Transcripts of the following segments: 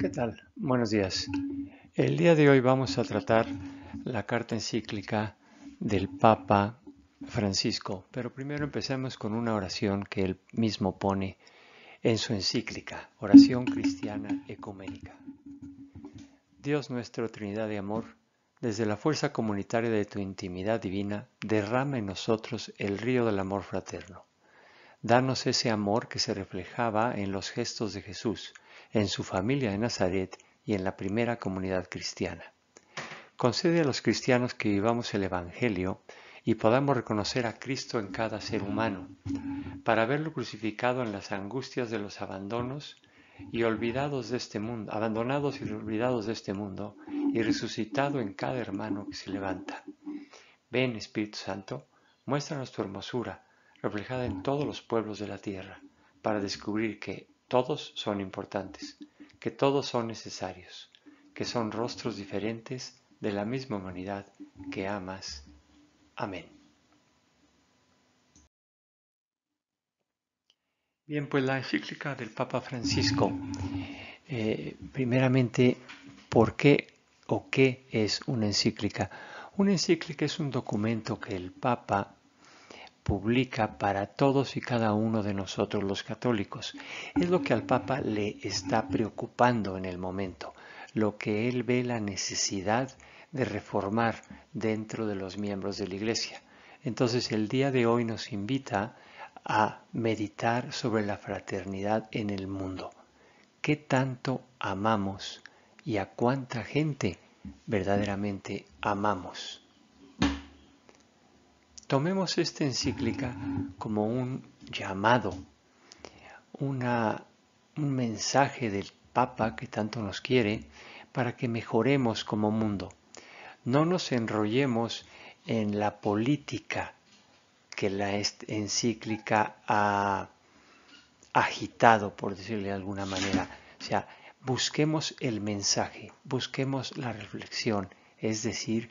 ¿Qué tal? Buenos días. El día de hoy vamos a tratar la carta encíclica del Papa Francisco, pero primero empecemos con una oración que él mismo pone en su encíclica, Oración Cristiana Ecuménica. Dios nuestro, Trinidad de amor, desde la fuerza comunitaria de tu intimidad divina, derrama en nosotros el río del amor fraterno. Danos ese amor que se reflejaba en los gestos de Jesús, en su familia en Nazaret y en la primera comunidad cristiana. Concede a los cristianos que vivamos el Evangelio y podamos reconocer a Cristo en cada ser humano, para verlo crucificado en las angustias de los abandonos y olvidados de este mundo, abandonados y olvidados de este mundo, y resucitado en cada hermano que se levanta. Ven, Espíritu Santo, muéstranos tu hermosura, reflejada en todos los pueblos de la tierra, para descubrir que todos son importantes, que todos son necesarios, que son rostros diferentes de la misma humanidad que amas. Amén. Bien, pues la encíclica del Papa Francisco, primeramente, ¿por qué o qué es una encíclica? Una encíclica es un documento que el Papa publica para todos y cada uno de nosotros los católicos. Es lo que al Papa le está preocupando en el momento, lo que él ve la necesidad de reformar dentro de los miembros de la Iglesia. Entonces el día de hoy nos invita a meditar sobre la fraternidad en el mundo. ¿Qué tanto amamos y a cuánta gente verdaderamente amamos? Tomemos esta encíclica como un llamado, un mensaje del Papa que tanto nos quiere para que mejoremos como mundo. No nos enrollemos en la política que la encíclica ha agitado, por decirle de alguna manera. O sea, busquemos el mensaje, busquemos la reflexión, es decir,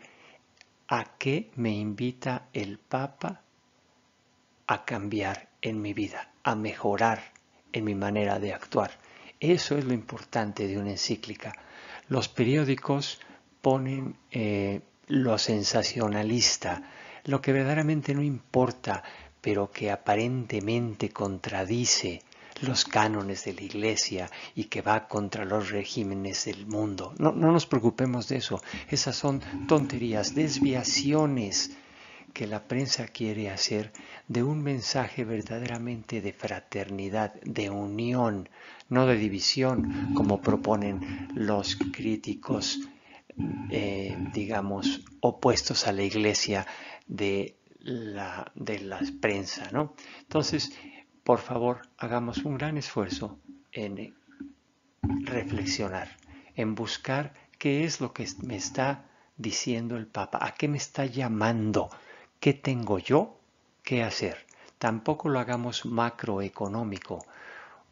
¿a qué me invita el Papa a cambiar en mi vida, a mejorar en mi manera de actuar? Eso es lo importante de una encíclica. Los periódicos ponen lo sensacionalista, lo que verdaderamente no importa, pero que aparentemente contradice los cánones de la Iglesia y que va contra los regímenes del mundo. No nos preocupemos de eso. Esas son tonterías, desviaciones que la prensa quiere hacer de un mensaje verdaderamente de fraternidad, de unión, no de división, como proponen los críticos, digamos, opuestos a la Iglesia de la prensa, ¿no? Entonces, por favor, hagamos un gran esfuerzo en reflexionar, en buscar qué es lo que me está diciendo el Papa, a qué me está llamando, qué tengo yo que hacer. Tampoco lo hagamos macroeconómico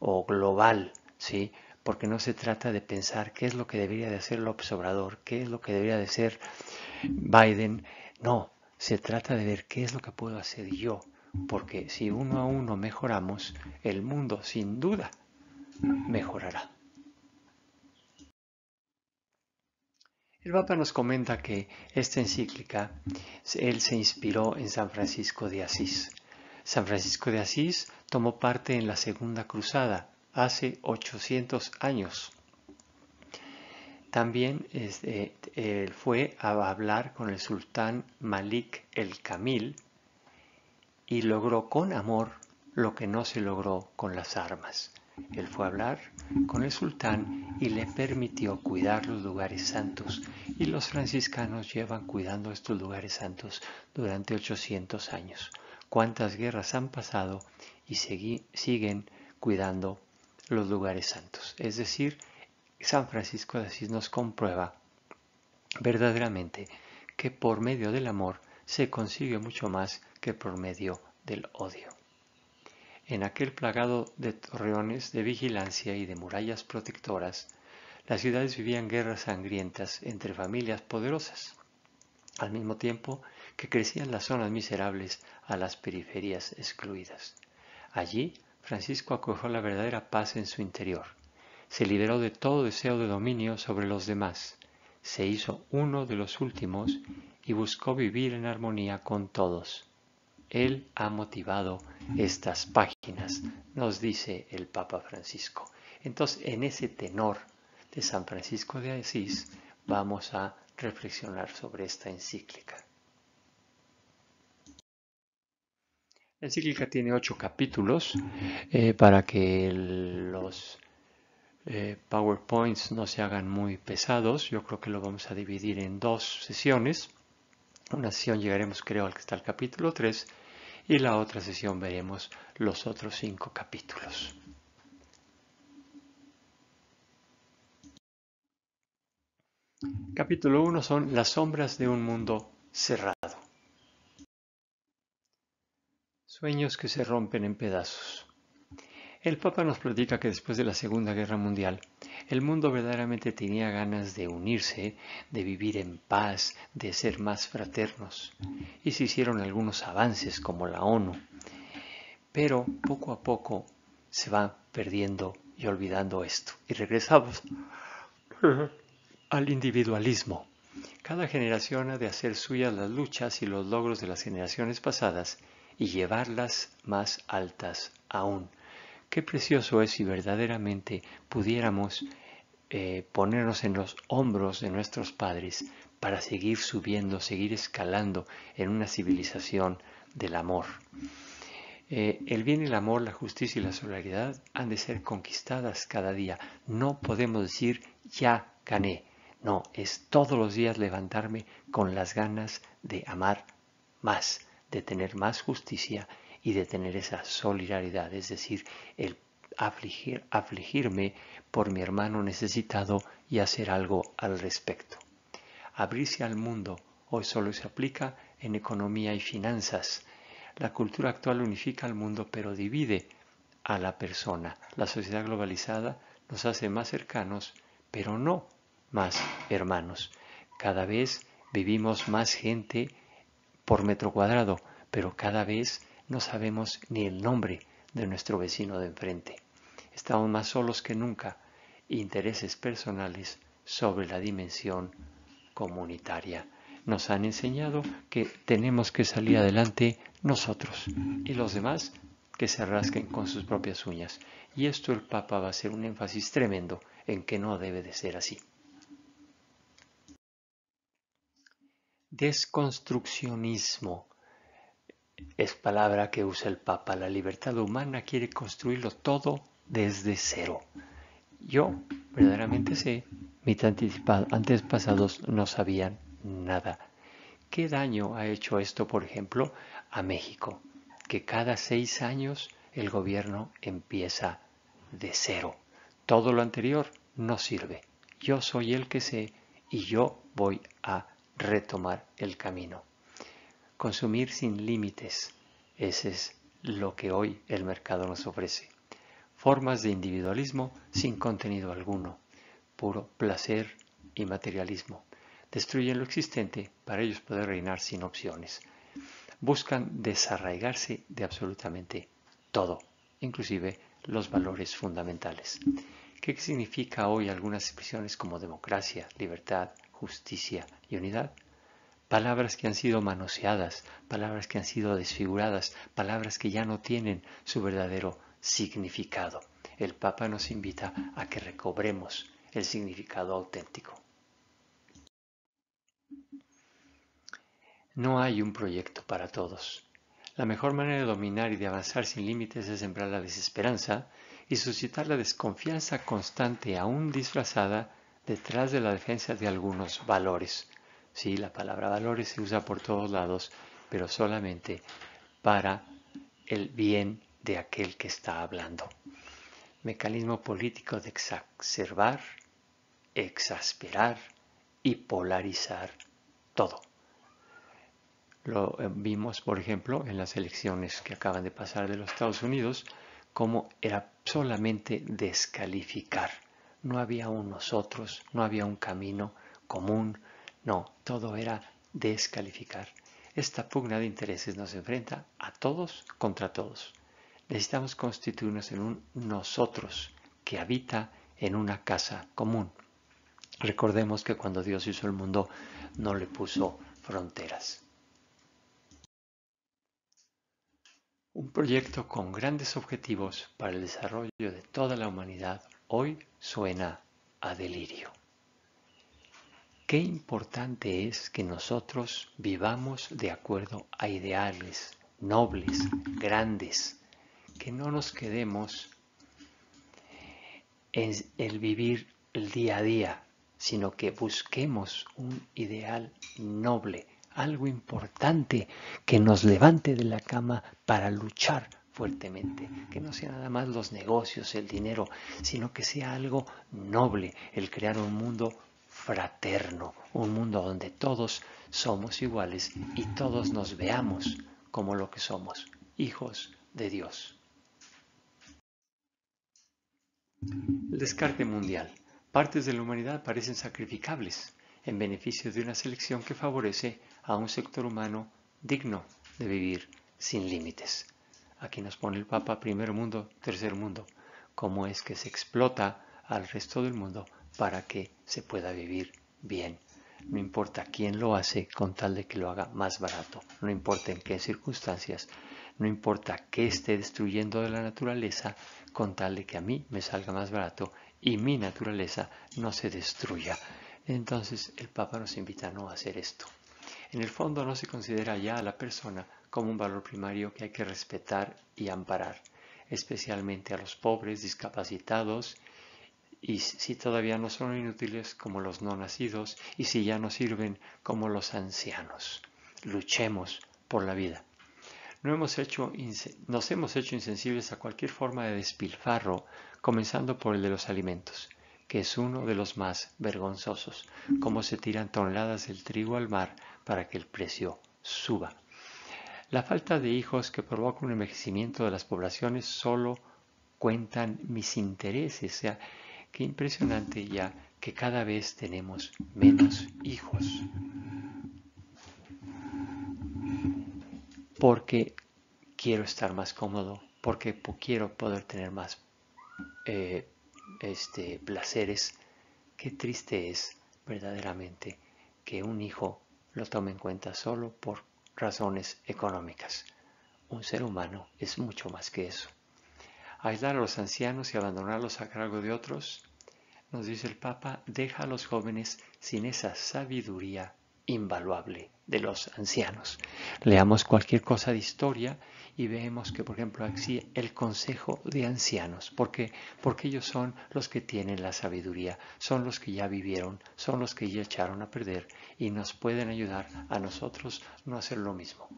o global, ¿sí? Porque no se trata de pensar qué es lo que debería de hacer López Obrador, qué es lo que debería de hacer Biden. No, se trata de ver qué es lo que puedo hacer yo, porque si uno a uno mejoramos, el mundo sin duda mejorará. El Papa nos comenta que esta encíclica, él se inspiró en San Francisco de Asís. San Francisco de Asís tomó parte en la Segunda Cruzada hace 800 años. También él fue a hablar con el sultán Malik el Kamil y logró con amor lo que no se logró con las armas. Él fue a hablar con el sultán y le permitió cuidar los lugares santos, y los franciscanos llevan cuidando estos lugares santos durante 800 años. ¿Cuántas guerras han pasado y siguen cuidando los lugares santos? Es decir, San Francisco de Asís nos comprueba verdaderamente que por medio del amor se consigue mucho más que por medio del odio. En aquel plagado de torreones de vigilancia y de murallas protectoras, las ciudades vivían guerras sangrientas entre familias poderosas, al mismo tiempo que crecían las zonas miserables a las periferias excluidas. Allí, Francisco acogió la verdadera paz en su interior. Se liberó de todo deseo de dominio sobre los demás. Se hizo uno de los últimos y buscó vivir en armonía con todos. Él ha motivado estas páginas, nos dice el Papa Francisco. Entonces, en ese tenor de San Francisco de Asís, vamos a reflexionar sobre esta encíclica. La encíclica tiene 8 capítulos para que los PowerPoints no se hagan muy pesados. Yo creo que lo vamos a dividir en 2 sesiones. Una sesión llegaremos, creo, hasta el capítulo 3 y la otra sesión veremos los otros 5 capítulos. Capítulo 1 son las sombras de un mundo cerrado. Sueños que se rompen en pedazos. El Papa nos platica que después de la Segunda Guerra Mundial, el mundo verdaderamente tenía ganas de unirse, de vivir en paz, de ser más fraternos. Y se hicieron algunos avances como la ONU. Pero poco a poco se va perdiendo y olvidando esto. Y regresamos al individualismo. Cada generación ha de hacer suyas las luchas y los logros de las generaciones pasadas y llevarlas más altas aún. Qué precioso es si verdaderamente pudiéramos ponernos en los hombros de nuestros padres para seguir subiendo, seguir escalando en una civilización del amor. El bien y el amor, la justicia y la solidaridad han de ser conquistadas cada día. No podemos decir ya gané. No, es todos los días levantarme con las ganas de amar más, de tener más justicia y de tener esa solidaridad, es decir, el afligirme por mi hermano necesitado y hacer algo al respecto. Abrirse al mundo hoy solo se aplica en economía y finanzas. La cultura actual unifica al mundo pero divide a la persona. La sociedad globalizada nos hace más cercanos, pero no más hermanos. Cada vez vivimos más gente por metro cuadrado, pero cada vez no sabemos ni el nombre de nuestro vecino de enfrente. Estamos más solos que nunca. Intereses personales sobre la dimensión comunitaria. Nos han enseñado que tenemos que salir adelante nosotros y los demás que se rasquen con sus propias uñas. Y esto el Papa va a hacer un énfasis tremendo en que no debe de ser así. Desconstruccionismo es palabra que usa el Papa. La libertad humana quiere construirlo todo desde cero. Yo verdaderamente sé, mis antepasados no sabían nada. ¿Qué daño ha hecho esto, por ejemplo, a México? Que cada 6 años el gobierno empieza de cero. Todo lo anterior no sirve. Yo soy el que sé y yo voy a retomar el camino. Consumir sin límites. Ese es lo que hoy el mercado nos ofrece. Formas de individualismo sin contenido alguno. Puro placer y materialismo. Destruyen lo existente para ellos poder reinar sin opciones. Buscan desarraigarse de absolutamente todo, inclusive los valores fundamentales. ¿Qué significa hoy algunas expresiones como democracia, libertad, justicia y unidad? Palabras que han sido manoseadas, palabras que han sido desfiguradas, palabras que ya no tienen su verdadero significado. El Papa nos invita a que recobremos el significado auténtico. No hay un proyecto para todos. La mejor manera de dominar y de avanzar sin límites es sembrar la desesperanza y suscitar la desconfianza constante, aún disfrazada, detrás de la defensa de algunos valores. Sí, la palabra valores se usa por todos lados, pero solamente para el bien de aquel que está hablando. Mecanismo político de exacerbar, exasperar y polarizar todo. Lo vimos, por ejemplo, en las elecciones que acaban de pasar de los Estados Unidos, cómo era solamente descalificar. No había un nosotros, no había un camino común, no, todo era descalificar. Esta pugna de intereses nos enfrenta a todos contra todos. Necesitamos constituirnos en un nosotros que habita en una casa común. Recordemos que cuando Dios hizo el mundo no le puso fronteras. Un proyecto con grandes objetivos para el desarrollo de toda la humanidad hoy suena a delirio. Qué importante es que nosotros vivamos de acuerdo a ideales nobles, grandes, que no nos quedemos en el vivir el día a día, sino que busquemos un ideal noble, algo importante que nos levante de la cama para luchar fuertemente, que no sea nada más los negocios, el dinero, sino que sea algo noble, el crear un mundo fraterno, un mundo donde todos somos iguales y todos nos veamos como lo que somos, hijos de Dios. El descarte mundial. Partes de la humanidad parecen sacrificables en beneficio de una selección que favorece a un sector humano digno de vivir sin límites. Aquí nos pone el Papa: primer mundo, tercer mundo. Cómo es que se explota al resto del mundo para que se pueda vivir bien. No importa quién lo hace, con tal de que lo haga más barato. No importa en qué circunstancias. No importa qué esté destruyendo de la naturaleza, con tal de que a mí me salga más barato y mi naturaleza no se destruya. Entonces el Papa nos invita a no hacer esto. En el fondo no se considera ya a la persona como un valor primario que hay que respetar y amparar, especialmente a los pobres, discapacitados, y si todavía no son inútiles, como los no nacidos, y si ya no sirven, como los ancianos. Luchemos por la vida. Nos hemos hecho insensibles a cualquier forma de despilfarro, comenzando por el de los alimentos, que es uno de los más vergonzosos, como se tiran toneladas del trigo al mar para que el precio suba. La falta de hijos que provoca un envejecimiento de las poblaciones solo cuentan mis intereses. O sea, qué impresionante ya que cada vez tenemos menos hijos. Porque quiero estar más cómodo, porque quiero poder tener más placeres. Qué triste es verdaderamente que un hijo lo tome en cuenta solo por razones económicas. Un ser humano es mucho más que eso. Aislar a los ancianos y abandonarlos a cargo de otros, nos dice el Papa, deja a los jóvenes sin esa sabiduría invaluable de los ancianos. Leamos cualquier cosa de historia y vemos que, por ejemplo, aquí el consejo de ancianos, porque ellos son los que tienen la sabiduría, son los que ya vivieron, son los que ya echaron a perder y nos pueden ayudar a nosotros no hacer lo mismo.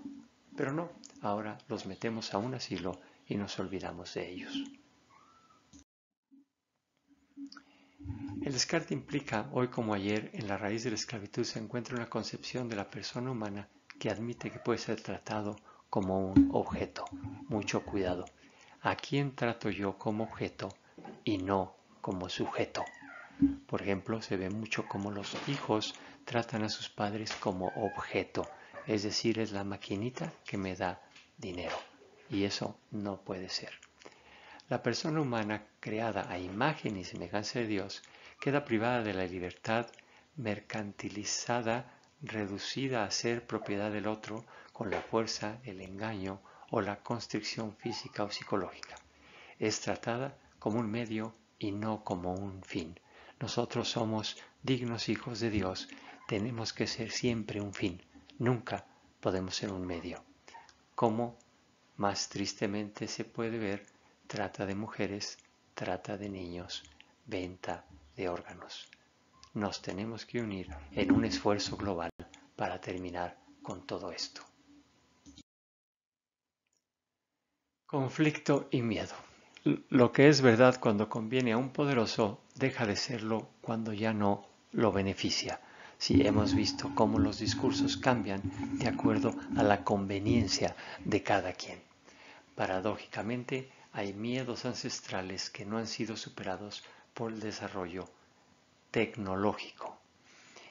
Pero no, ahora los metemos a un asilo y nos olvidamos de ellos. El descarte implica, hoy como ayer, en la raíz de la esclavitud se encuentra una concepción de la persona humana que admite que puede ser tratado como un objeto. Mucho cuidado. ¿A quién trato yo como objeto y no como sujeto? Por ejemplo, se ve mucho como los hijos tratan a sus padres como objeto, es decir, es la maquinita que me da dinero. Y eso no puede ser. La persona humana, creada a imagen y semejanza de Dios, queda privada de la libertad, mercantilizada, reducida a ser propiedad del otro con la fuerza, el engaño o la constricción física o psicológica. Es tratada como un medio y no como un fin. Nosotros somos dignos hijos de Dios, tenemos que ser siempre un fin, nunca podemos ser un medio. Como más tristemente se puede ver, trata de mujeres, trata de niños, venta de órganos. Nos tenemos que unir en un esfuerzo global para terminar con todo esto. Conflicto y miedo. Lo que es verdad cuando conviene a un poderoso deja de serlo cuando ya no lo beneficia. Sí, hemos visto cómo los discursos cambian de acuerdo a la conveniencia de cada quien. Paradójicamente, hay miedos ancestrales que no han sido superados por el desarrollo tecnológico.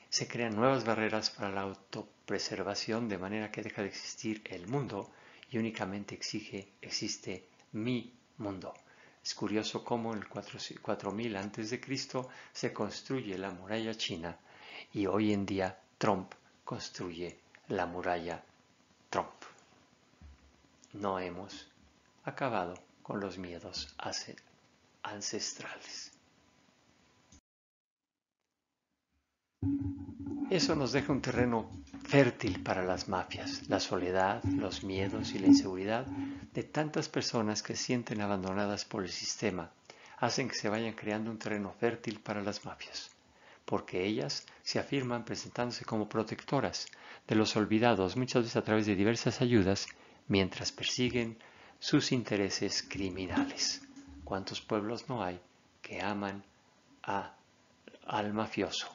Se crean nuevas barreras para la autopreservación de manera que deja de existir el mundo y únicamente existe mi mundo. Es curioso cómo en el 4000 a.C. se construye la muralla china y hoy en día Trump construye la muralla Trump. No hemos acabado con los miedos ancestrales. Eso nos deja un terreno fértil para las mafias, la soledad, los miedos y la inseguridad de tantas personas que se sienten abandonadas por el sistema, hacen que se vayan creando un terreno fértil para las mafias, porque ellas se afirman presentándose como protectoras de los olvidados, muchas veces a través de diversas ayudas, mientras persiguen sus intereses criminales. ¿Cuántos pueblos no hay que aman al mafioso?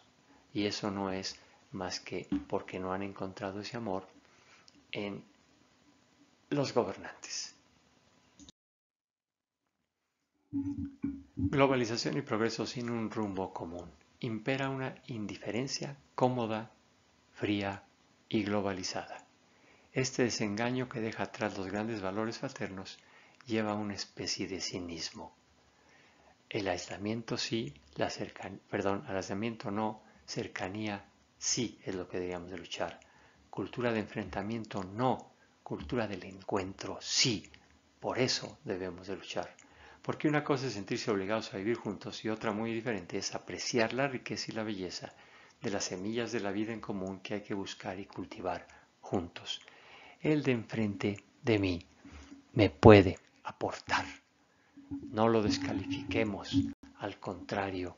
Y eso no es más que porque no han encontrado ese amor en los gobernantes. Globalización y progreso sin un rumbo común. Impera una indiferencia cómoda, fría y globalizada. Este desengaño que deja atrás los grandes valores fraternos lleva a una especie de cinismo. El aislamiento sí, aislamiento no, cercanía sí es lo que deberíamos de luchar. Cultura de enfrentamiento no, cultura del encuentro sí. Por eso debemos de luchar. Porque una cosa es sentirse obligados a vivir juntos y otra muy diferente es apreciar la riqueza y la belleza de las semillas de la vida en común que hay que buscar y cultivar juntos. El de enfrente de mí me puede aportar. No lo descalifiquemos, al contrario,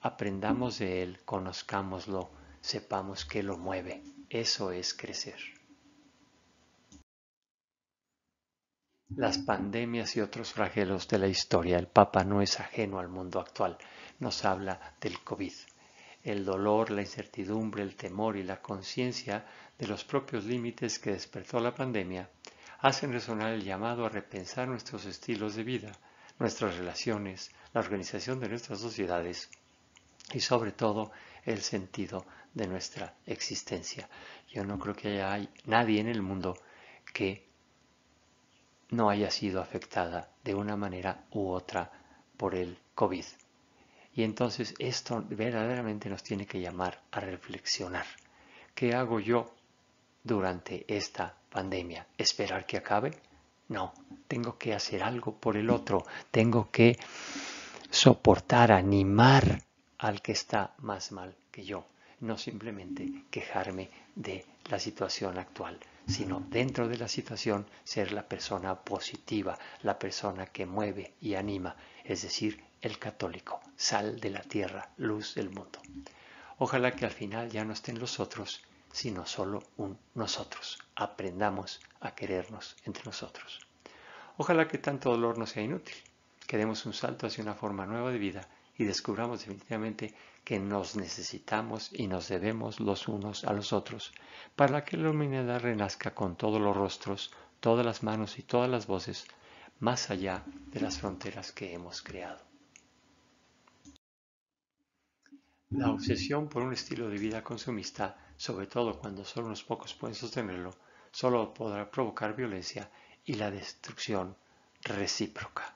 aprendamos de él, conozcámoslo, sepamos qué lo mueve. Eso es crecer. Las pandemias y otros flagelos de la historia. El Papa no es ajeno al mundo actual. Nos habla del COVID. El dolor, la incertidumbre, el temor y la conciencia de los propios límites que despertó la pandemia hacen resonar el llamado a repensar nuestros estilos de vida, nuestras relaciones, la organización de nuestras sociedades y sobre todo el sentido de nuestra existencia. Yo no creo que haya nadie en el mundo que no haya sido afectada de una manera u otra por el COVID. Y entonces esto verdaderamente nos tiene que llamar a reflexionar. ¿Qué hago yo durante esta pandemia? ¿Esperar que acabe? No, tengo que hacer algo por el otro. Tengo que soportar, animar al que está más mal que yo. No simplemente quejarme de la situación actual, sino dentro de la situación ser la persona positiva, la persona que mueve y anima, es decir, el católico, sal de la tierra, luz del mundo. Ojalá que al final ya no estén los otros, sino solo un nosotros. Aprendamos a querernos entre nosotros. Ojalá que tanto dolor no sea inútil, que demos un salto hacia una forma nueva de vida y descubramos definitivamente que nos necesitamos y nos debemos los unos a los otros para que la humanidad renazca con todos los rostros, todas las manos y todas las voces, más allá de las fronteras que hemos creado. La obsesión por un estilo de vida consumista, sobre todo cuando solo unos pocos pueden sostenerlo, solo podrá provocar violencia y la destrucción recíproca.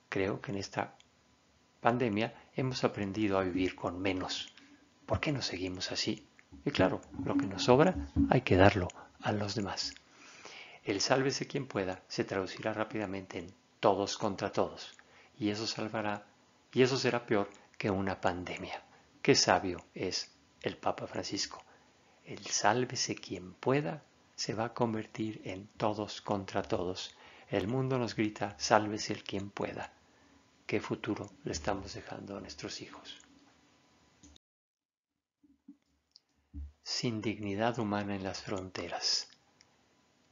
Creo que en esta pandemia hemos aprendido a vivir con menos. ¿Por qué no seguimos así? Y claro, lo que nos sobra hay que darlo a los demás. El sálvese quien pueda se traducirá rápidamente en todos contra todos. Y eso será peor que una pandemia. Qué sabio es el Papa Francisco. El sálvese quien pueda se va a convertir en todos contra todos. El mundo nos grita, sálvese el quien pueda. ¿Qué futuro le estamos dejando a nuestros hijos? Sin dignidad humana en las fronteras.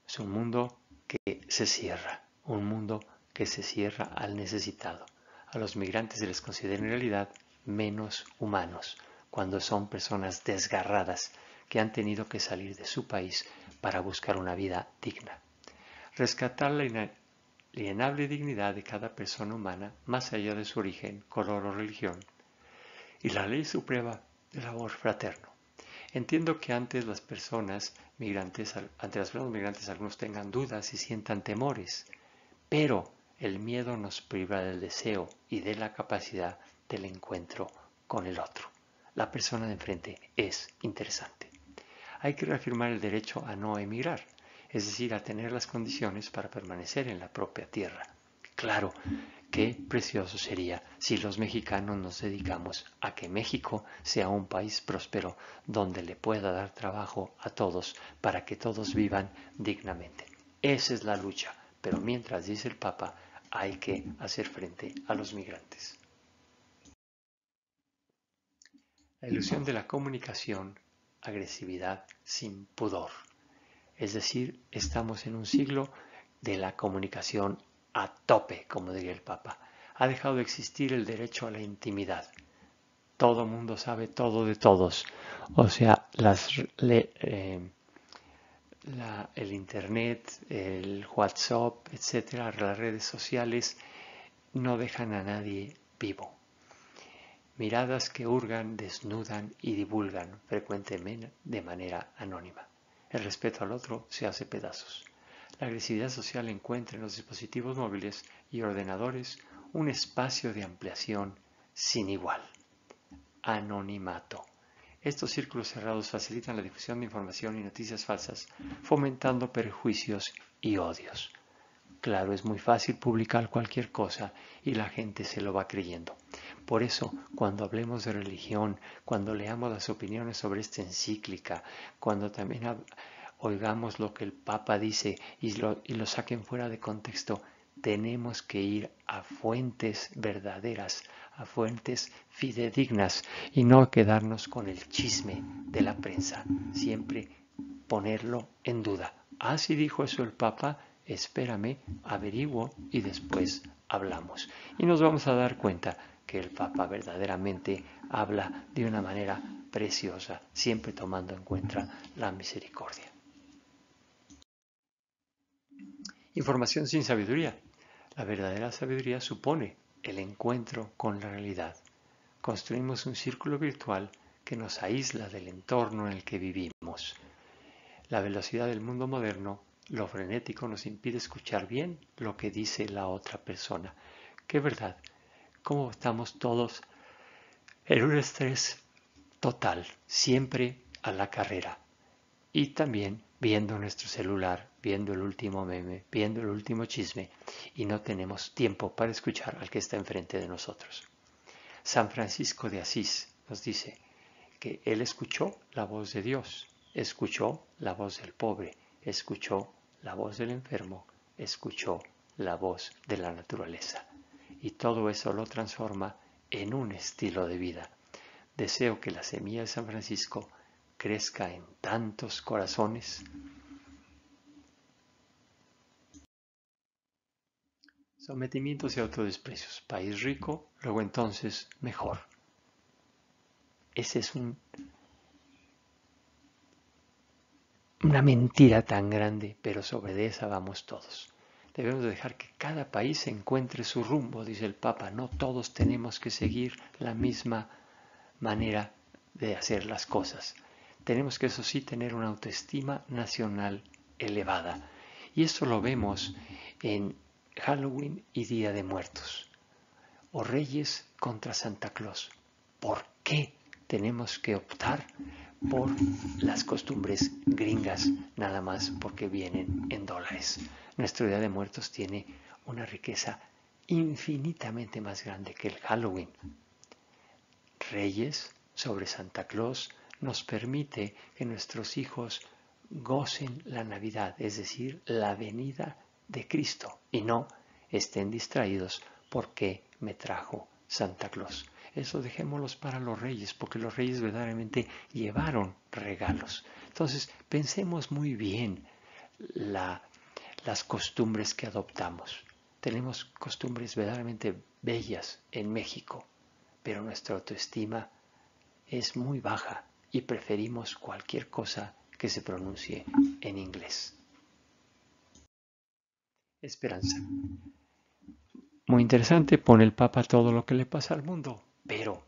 Es un mundo que se cierra, un mundo que se cierra al necesitado. A los migrantes se les considera en realidad menos humanos, cuando son personas desgarradas que han tenido que salir de su país para buscar una vida digna. Rescatar la inalienable dignidad de cada persona humana, más allá de su origen, color o religión, y la ley suprema del amor fraterno. Entiendo que ante las personas migrantes algunos tengan dudas y sientan temores, pero El miedo nos priva del deseo y de la capacidad del encuentro con el otro. La persona de enfrente es interesante. Hay que reafirmar el derecho a no emigrar, es decir, a tener las condiciones para permanecer en la propia tierra. Claro, qué precioso sería si los mexicanos nos dedicamos a que México sea un país próspero donde le pueda dar trabajo a todos para que todos vivan dignamente. Esa es la lucha, pero mientras, dice el Papa, hay que hacer frente a los migrantes. La ilusión de la comunicación, agresividad sin pudor. Es decir, estamos en un siglo de la comunicación a tope, como diría el Papa. Ha dejado de existir el derecho a la intimidad. Todo mundo sabe todo de todos. O sea, el Internet, el WhatsApp, etcétera, las redes sociales no dejan a nadie vivo. Miradas que hurgan, desnudan y divulgan frecuentemente de manera anónima. El respeto al otro se hace pedazos. La agresividad social encuentra en los dispositivos móviles y ordenadores un espacio de ampliación sin igual. Anonimato. Estos círculos cerrados facilitan la difusión de información y noticias falsas, fomentando perjuicios y odios. Claro, es muy fácil publicar cualquier cosa y la gente se lo va creyendo. Por eso, cuando hablemos de religión, cuando leamos las opiniones sobre esta encíclica, cuando también oigamos lo que el Papa dice y lo saquen fuera de contexto, tenemos que ir a fuentes verdaderas, a fuentes fidedignas y no quedarnos con el chisme de la prensa. Siempre ponerlo en duda. Ah, si dijo eso el Papa, espérame, averiguo y después hablamos. Y nos vamos a dar cuenta que el Papa verdaderamente habla de una manera preciosa, siempre tomando en cuenta la misericordia. Información sin sabiduría. La verdadera sabiduría supone el encuentro con la realidad. Construimos un círculo virtual que nos aísla del entorno en el que vivimos. La velocidad del mundo moderno, lo frenético, nos impide escuchar bien lo que dice la otra persona. ¿Qué verdad? ¿Cómo estamos todos en un estrés total, siempre a la carrera? Y también viendo nuestro celular, viendo el último meme, viendo el último chisme, y no tenemos tiempo para escuchar al que está enfrente de nosotros. San Francisco de Asís nos dice que él escuchó la voz de Dios, escuchó la voz del pobre, escuchó la voz del enfermo, escuchó la voz de la naturaleza. Y todo eso lo transforma en un estilo de vida. Deseo que la semilla de San Francisco crezca en tantos corazones. Sometimientos y autodesprecios. País rico, luego entonces mejor. Ese es una mentira tan grande, pero sobre esa vamos todos. Debemos dejar que cada país encuentre su rumbo, dice el Papa. No todos tenemos que seguir la misma manera de hacer las cosas. Tenemos que, eso sí, tener una autoestima nacional elevada. Y esto lo vemos en Halloween y Día de Muertos. O Reyes contra Santa Claus. ¿Por qué tenemos que optar por las costumbres gringas nada más porque vienen en dólares? Nuestro Día de Muertos tiene una riqueza infinitamente más grande que el Halloween. Reyes sobre Santa Claus nos permite que nuestros hijos gocen la Navidad, es decir, la venida de Cristo, y no estén distraídos porque me trajo Santa Claus. Eso dejémoslos para los reyes, porque los reyes verdaderamente llevaron regalos. Entonces, pensemos muy bien las costumbres que adoptamos. Tenemos costumbres verdaderamente bellas en México, pero nuestra autoestima es muy baja y preferimos cualquier cosa que se pronuncie en inglés. Esperanza. Muy interesante, pone el Papa todo lo que le pasa al mundo, pero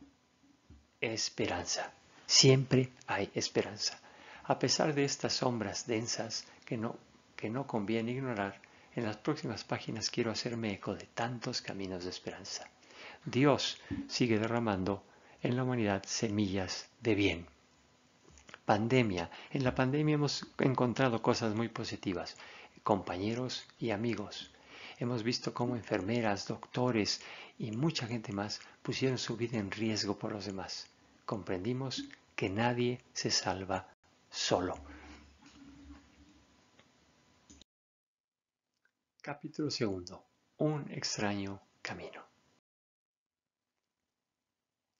esperanza. Siempre hay esperanza. A pesar de estas sombras densas que no conviene ignorar, En las próximas páginas quiero hacerme eco de tantos caminos de esperanza. Dios sigue derramando en la humanidad semillas de bien. Pandemia. En la pandemia hemos encontrado cosas muy positivas, compañeros y amigos. Hemos visto cómo enfermeras, doctores y mucha gente más pusieron su vida en riesgo por los demás. Comprendimos que nadie se salva solo. Capítulo 2. Un extraño camino.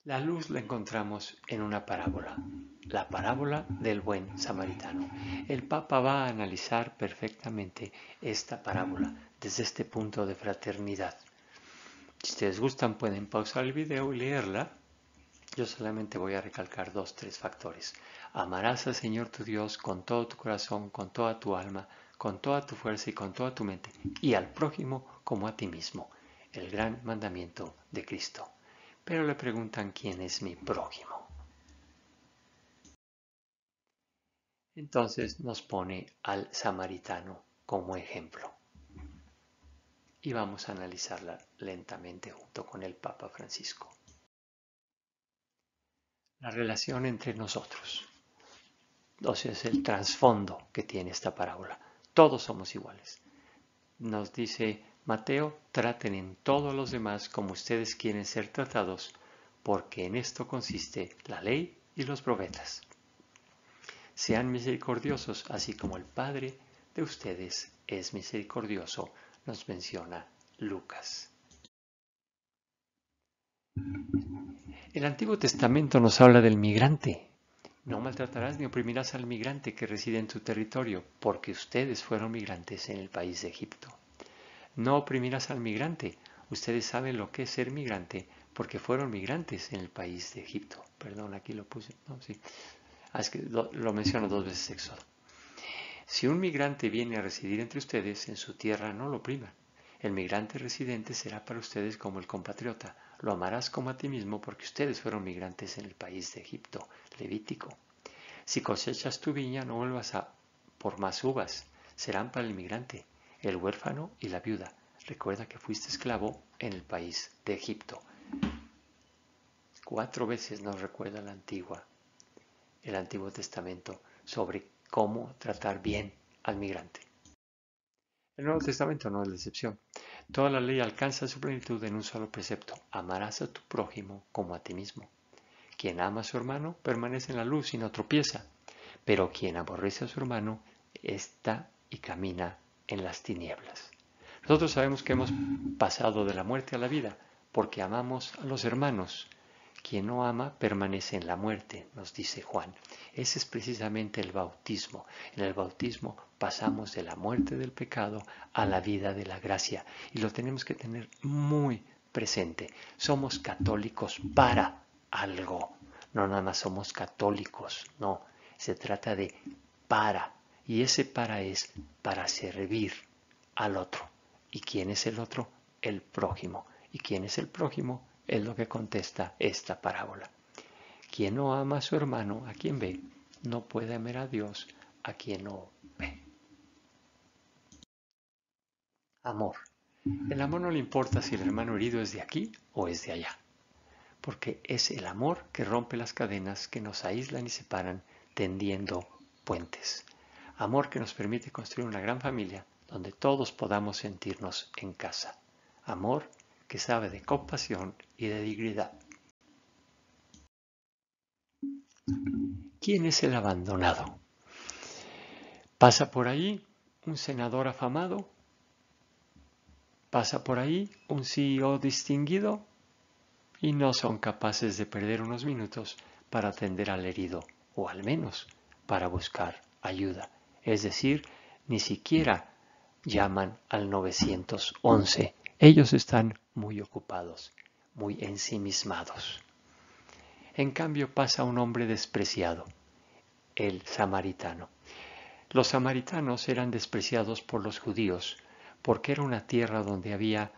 La luz la encontramos en una parábola, la parábola del buen samaritano. El Papa va a analizar perfectamente esta parábola desde este punto de fraternidad. Si ustedes gustan pueden pausar el video y leerla. Yo solamente voy a recalcar 2-3 factores. Amarás al Señor tu Dios con todo tu corazón, con toda tu alma, con toda tu fuerza y con toda tu mente, y al prójimo como a ti mismo, el gran mandamiento de Cristo. Pero le preguntan quién es mi prójimo. Entonces nos pone al samaritano como ejemplo. Y vamos a analizarla lentamente junto con el Papa Francisco. La relación entre nosotros. Entonces el trasfondo que tiene esta parábola. Todos somos iguales. Nos dice Mateo, traten en todos los demás como ustedes quieren ser tratados, porque en esto consiste la ley y los profetas. Sean misericordiosos, así como el Padre de ustedes es misericordioso, nos menciona Lucas. El Antiguo Testamento nos habla del migrante. No maltratarás ni oprimirás al migrante que reside en tu territorio, porque ustedes fueron migrantes en el país de Egipto. No oprimirás al migrante. Ustedes saben lo que es ser migrante, porque fueron migrantes en el país de Egipto. Perdón, aquí lo puse. No, sí. Es que lo menciono 2 veces Éxodo. Si un migrante viene a residir entre ustedes, en su tierra no lo opriman. El migrante residente será para ustedes como el compatriota. Lo amarás como a ti mismo porque ustedes fueron migrantes en el país de Egipto. Levítico. Si cosechas tu viña, no vuelvas por más uvas. Serán para el migrante, el huérfano y la viuda. Recuerda que fuiste esclavo en el país de Egipto. 4 veces nos recuerda el Antiguo Testamento sobre cómo tratar bien al migrante. El Nuevo Testamento no es la excepción. Toda la ley alcanza su plenitud en un solo precepto. Amarás a tu prójimo como a ti mismo. Quien ama a su hermano permanece en la luz y no tropieza. Pero quien aborrece a su hermano está y camina en las tinieblas. Nosotros sabemos que hemos pasado de la muerte a la vida porque amamos a los hermanos. Quien no ama permanece en la muerte, nos dice Juan. Ese es precisamente el bautismo. En el bautismo pasamos de la muerte del pecado a la vida de la gracia. Y lo tenemos que tener muy presente. Somos católicos para algo. No nada más somos católicos, no. Se trata de para. Y ese para es para servir al otro. ¿Y quién es el otro? El prójimo. ¿Y quién es el prójimo? Es lo que contesta esta parábola. Quien no ama a su hermano, a quien ve, no puede amar a Dios, a quien no ve. Amor. El amor no le importa si el hermano herido es de aquí o es de allá, porque es el amor que rompe las cadenas que nos aíslan y separan, tendiendo puentes. Amor que nos permite construir una gran familia donde todos podamos sentirnos en casa. Amor que sabe de compasión y de dignidad. ¿Quién es el abandonado? Pasa por ahí un senador afamado, pasa por ahí un CEO distinguido y no son capaces de perder unos minutos para atender al herido o al menos para buscar ayuda. Es decir, ni siquiera llaman al 911. Ellos están muy ocupados, muy ensimismados. En cambio pasa un hombre despreciado, el samaritano. Los samaritanos eran despreciados por los judíos porque era una tierra donde había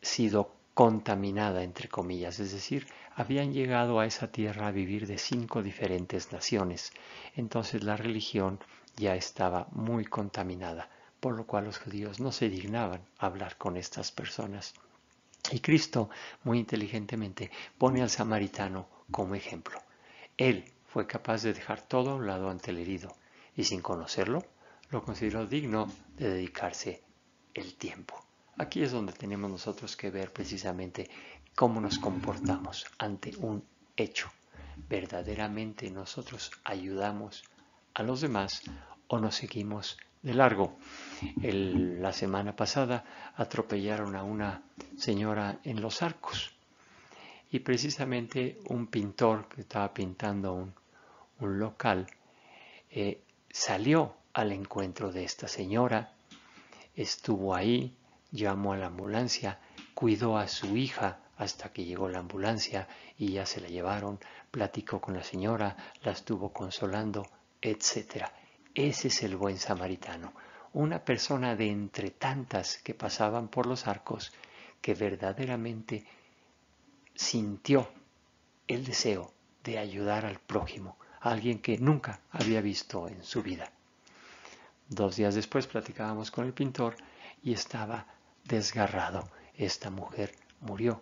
sido contaminada, entre comillas, es decir, habían llegado a esa tierra a vivir de 5 diferentes naciones. Entonces la religión ya estaba muy contaminada por lo cual los judíos no se dignaban hablar con estas personas. Y Cristo, muy inteligentemente, pone al samaritano como ejemplo. Él fue capaz de dejar todo a un lado ante el herido, y sin conocerlo, lo consideró digno de dedicarse el tiempo. Aquí es donde tenemos nosotros que ver precisamente cómo nos comportamos ante un hecho. ¿Verdaderamente nosotros ayudamos a los demás o nos seguimos de largo? La semana pasada atropellaron a una señora en Los Arcos y precisamente un pintor que estaba pintando un local salió al encuentro de esta señora, estuvo ahí, llamó a la ambulancia, cuidó a su hija hasta que llegó la ambulancia y ya se la llevaron, platicó con la señora, la estuvo consolando, etc. Ese es el buen samaritano, una persona de entre tantas que pasaban por Los Arcos que verdaderamente sintió el deseo de ayudar al prójimo, a alguien que nunca había visto en su vida. 2 días después platicábamos con el pintor y estaba desgarrado. Esta mujer murió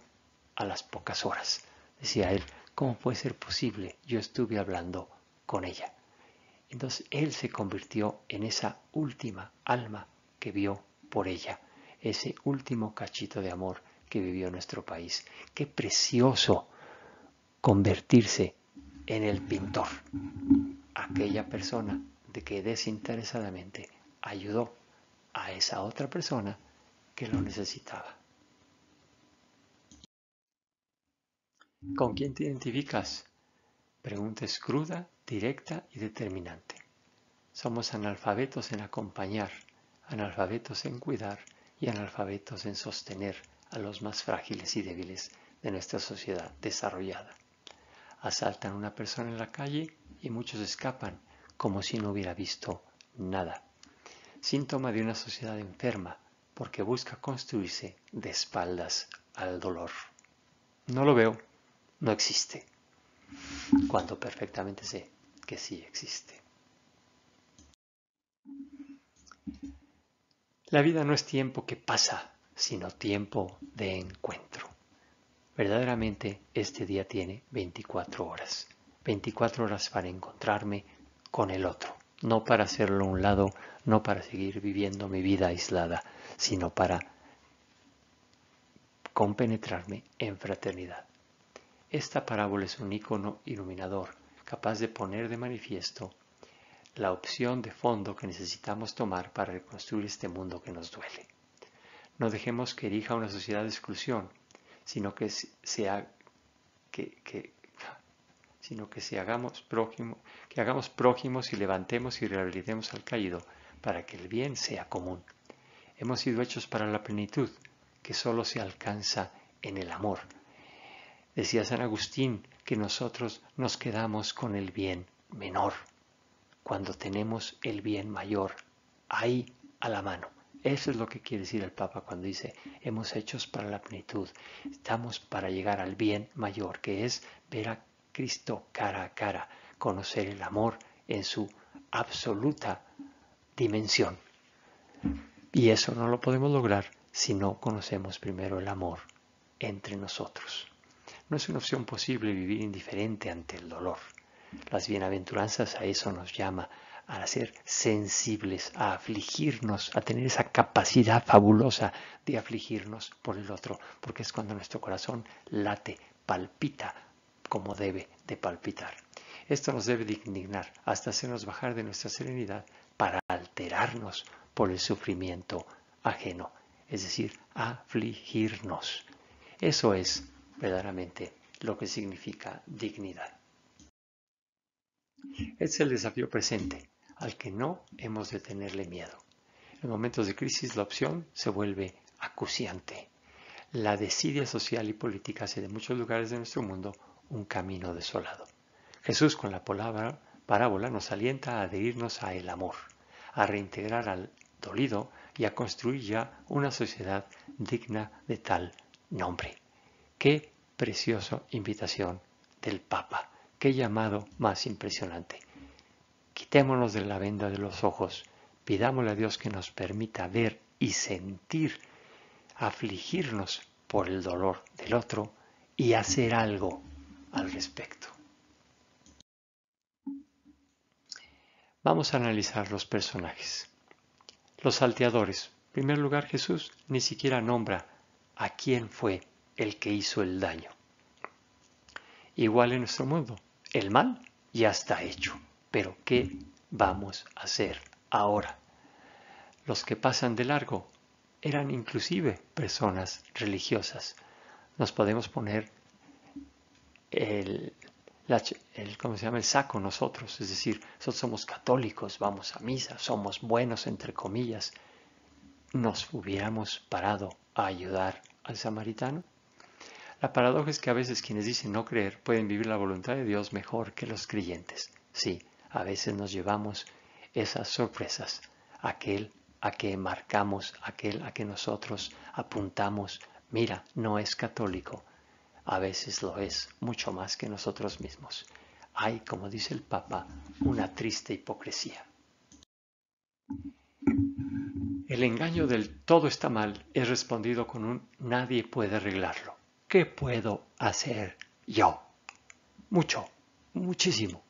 a las pocas horas. Decía él, ¿cómo puede ser posible? Yo estuve hablando con ella. Entonces él se convirtió en esa última alma que vio por ella, ese último cachito de amor que vivió nuestro país. Qué precioso convertirse en el pintor, aquella persona de que desinteresadamente ayudó a esa otra persona que lo necesitaba. ¿Con quién te identificas? Pregunta es cruda, directa y determinante. Somos analfabetos en acompañar, analfabetos en cuidar y analfabetos en sostener a los más frágiles y débiles de nuestra sociedad desarrollada. Asaltan a una persona en la calle y muchos escapan como si no hubiera visto nada. Síntoma de una sociedad enferma porque busca construirse de espaldas al dolor. No lo veo, no existe, cuando perfectamente sé que sí existe. La vida no es tiempo que pasa, sino tiempo de encuentro. Verdaderamente este día tiene 24 horas. 24 horas para encontrarme con el otro. No para hacerlo a un lado, no para seguir viviendo mi vida aislada, sino para compenetrarme en fraternidad. Esta parábola es un icono iluminador, capaz de poner de manifiesto la opción de fondo que necesitamos tomar para reconstruir este mundo que nos duele. No dejemos que erija una sociedad de exclusión, sino que hagamos prójimos y levantemos y rehabilitemos al caído para que el bien sea común. Hemos sido hechos para la plenitud, que solo se alcanza en el amor. Decía San Agustín que nosotros nos quedamos con el bien menor, cuando tenemos el bien mayor ahí a la mano. Eso es lo que quiere decir el Papa cuando dice, hemos hechos para la plenitud. Estamos para llegar al bien mayor, que es ver a Cristo cara a cara, conocer el amor en su absoluta dimensión. Y eso no lo podemos lograr si no conocemos primero el amor entre nosotros. No es una opción posible vivir indiferente ante el dolor. Las bienaventuranzas a eso nos llama, a ser sensibles, a afligirnos, a tener esa capacidad fabulosa de afligirnos por el otro, porque es cuando nuestro corazón late, palpita como debe de palpitar. Esto nos debe de indignar hasta hacernos bajar de nuestra serenidad para alterarnos por el sufrimiento ajeno, es decir, afligirnos. Eso es verdaderamente lo que significa dignidad. Es el desafío presente, al que no hemos de tenerle miedo. En momentos de crisis la opción se vuelve acuciante. La desidia social y política hace de muchos lugares de nuestro mundo un camino desolado. Jesús con la parábola nos alienta a adherirnos a el amor, a reintegrar al dolido y a construir ya una sociedad digna de tal nombre. ¡Qué preciosa invitación del Papa! ¡Qué llamado más impresionante! Quitémonos de la venda de los ojos, Pidámosle a Dios que nos permita ver y sentir, afligirnos por el dolor del otro y hacer algo al respecto. Vamos a analizar los personajes. Los salteadores. En primer lugar, Jesús ni siquiera nombra a quién fue el que hizo el daño. Igual en nuestro mundo, el mal ya está hecho, pero ¿qué vamos a hacer ahora? Los que pasan de largo eran inclusive personas religiosas. Nos podemos poner el saco nosotros, es decir, nosotros somos católicos, vamos a misa, somos buenos entre comillas. ¿Nos hubiéramos parado a ayudar al samaritano? La paradoja es que a veces quienes dicen no creer pueden vivir la voluntad de Dios mejor que los creyentes. Sí, a veces nos llevamos esas sorpresas, aquel a que marcamos, aquel a que nosotros apuntamos, mira, no es católico. A veces lo es, mucho más que nosotros mismos. Hay, como dice el Papa, una triste hipocresía. El engaño del todo está mal es respondido con un nadie puede arreglarlo. ¿Qué puedo hacer yo? Mucho, muchísimo.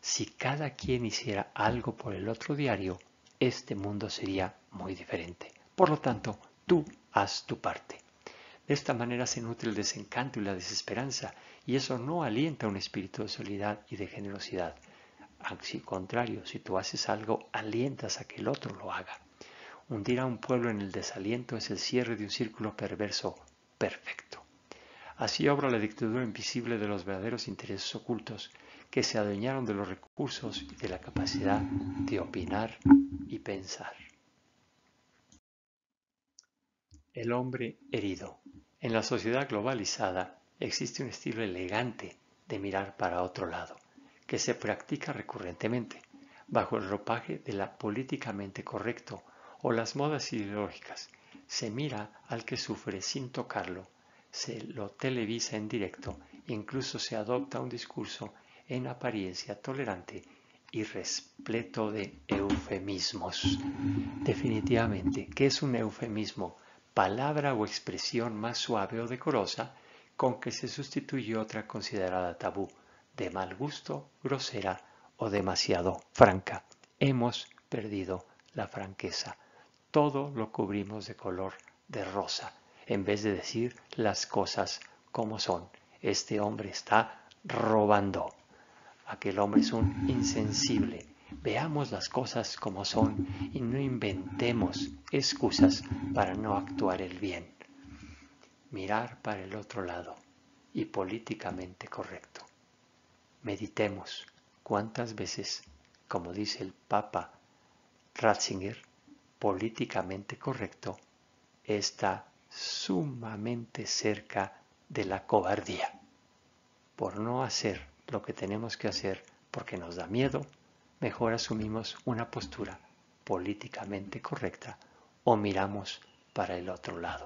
Si cada quien hiciera algo por el otro diario, este mundo sería muy diferente. Por lo tanto, tú haz tu parte. De esta manera se nutre el desencanto y la desesperanza, y eso no alienta un espíritu de solidaridad y de generosidad. Al contrario, si tú haces algo, alientas a que el otro lo haga. Hundir a un pueblo en el desaliento es el cierre de un círculo perverso perfecto. Así obra la dictadura invisible de los verdaderos intereses ocultos que se adueñaron de los recursos y de la capacidad de opinar y pensar. El hombre herido. En la sociedad globalizada existe un estilo elegante de mirar para otro lado, que se practica recurrentemente, bajo el ropaje de la políticamente correcto o las modas ideológicas. Se mira al que sufre sin tocarlo, se lo televisa en directo, incluso se adopta un discurso en apariencia tolerante y repleto de eufemismos. Definitivamente, ¿qué es un eufemismo? Palabra o expresión más suave o decorosa con que se sustituye otra considerada tabú, de mal gusto, grosera o demasiado franca. Hemos perdido la franqueza. Todo lo cubrimos de color de rosa, en vez de decir las cosas como son. Este hombre está robando. Aquel hombre es un insensible. Veamos las cosas como son y no inventemos excusas para no actuar el bien. Mirar para el otro lado y políticamente correcto. Meditemos cuántas veces, como dice el Papa Ratzinger, políticamente correcto está sumamente cerca de la cobardía. Por no hacer lo que tenemos que hacer porque nos da miedo, mejor asumimos una postura políticamente correcta o miramos para el otro lado.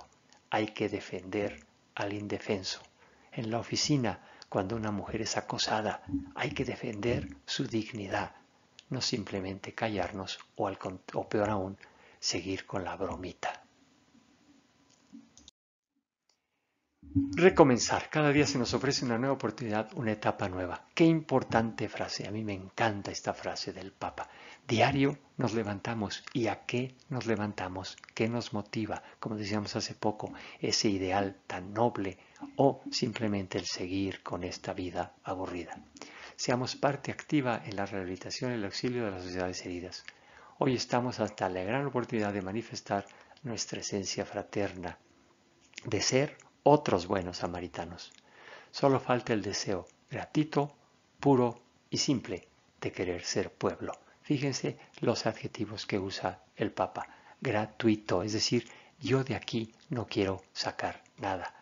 Hay que defender al indefenso. En la oficina, cuando una mujer es acosada, hay que defender su dignidad, no simplemente callarnos o peor aún, seguir con la bromita. Recomenzar. Cada día se nos ofrece una nueva oportunidad, una etapa nueva. Qué importante frase. A mí me encanta esta frase del Papa. Diario nos levantamos. ¿Y a qué nos levantamos? ¿Qué nos motiva? Como decíamos hace poco, ese ideal tan noble o simplemente el seguir con esta vida aburrida. Seamos parte activa en la rehabilitación y el auxilio de las sociedades heridas. Hoy estamos ante la gran oportunidad de manifestar nuestra esencia fraterna, de ser otros buenos samaritanos. Solo falta el deseo gratuito, puro y simple de querer ser pueblo. Fíjense los adjetivos que usa el Papa. Gratuito, es decir, yo de aquí no quiero sacar nada.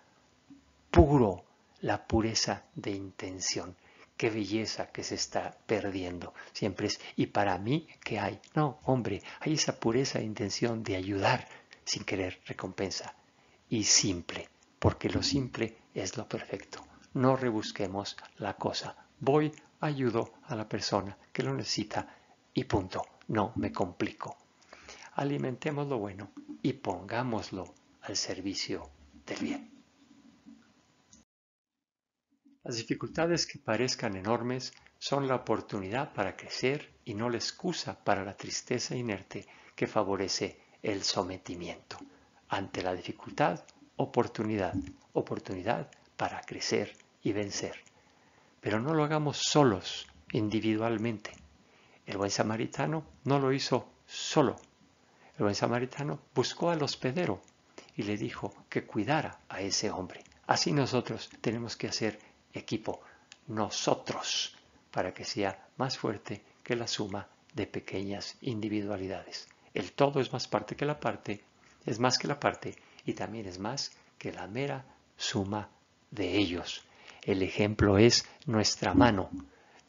Puro, la pureza de intención. Qué belleza que se está perdiendo. Siempre es, ¿y para mí qué hay? No, hombre, hay esa pureza de intención de ayudar sin querer recompensa. Y simple, porque lo simple es lo perfecto. No rebusquemos la cosa. Voy, ayudo a la persona que lo necesita y punto. No me complico. alimentemos lo bueno y pongámoslo al servicio del bien. Las dificultades que parezcan enormes son la oportunidad para crecer y no la excusa para la tristeza inerte que favorece el sometimiento. Ante la dificultad, oportunidad, oportunidad para crecer y vencer. Pero no lo hagamos solos, individualmente. El buen samaritano no lo hizo solo. El buen samaritano buscó al hospedero y le dijo que cuidara a ese hombre. Así nosotros tenemos que hacer equipo, nosotros, para que sea más fuerte que la suma de pequeñas individualidades. El todo es más parte que la parte, es más que la parte y también es más que la mera suma de ellos. El ejemplo es nuestra mano.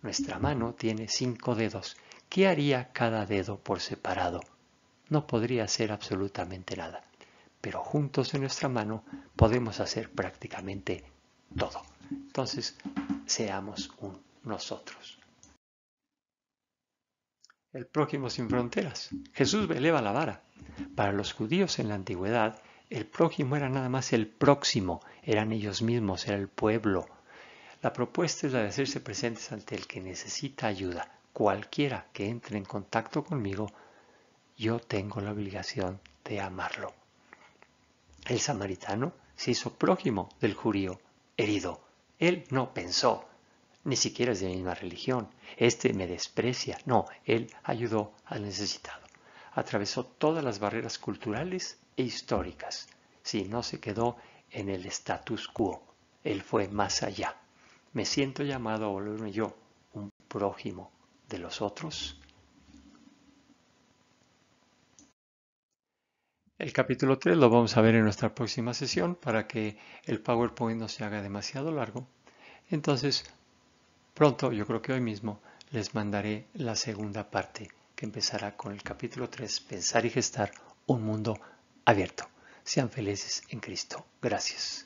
Nuestra mano tiene 5 dedos. ¿Qué haría cada dedo por separado? No podría hacer absolutamente nada, pero juntos en nuestra mano podemos hacer prácticamente todo. Entonces, seamos un nosotros. El prójimo sin fronteras. Jesús eleva la vara. Para los judíos en la antigüedad, el prójimo era nada más el próximo, eran ellos mismos, era el pueblo. La propuesta es la de hacerse presentes ante el que necesita ayuda. Cualquiera que entre en contacto conmigo, yo tengo la obligación de amarlo. El samaritano se hizo prójimo del judío herido. Él no pensó, ni siquiera es de la misma religión, este me desprecia. No, él ayudó al necesitado. Atravesó todas las barreras culturales e históricas. Sí, no se quedó en el status quo, él fue más allá. ¿Me siento llamado a volverme yo un prójimo de los otros? El capítulo 3 lo vamos a ver en nuestra próxima sesión para que el PowerPoint no se haga demasiado largo. Entonces, pronto, yo creo que hoy mismo, les mandaré la segunda parte que empezará con el capítulo 3, Pensar y gestar un mundo abierto. Sean felices en Cristo. Gracias.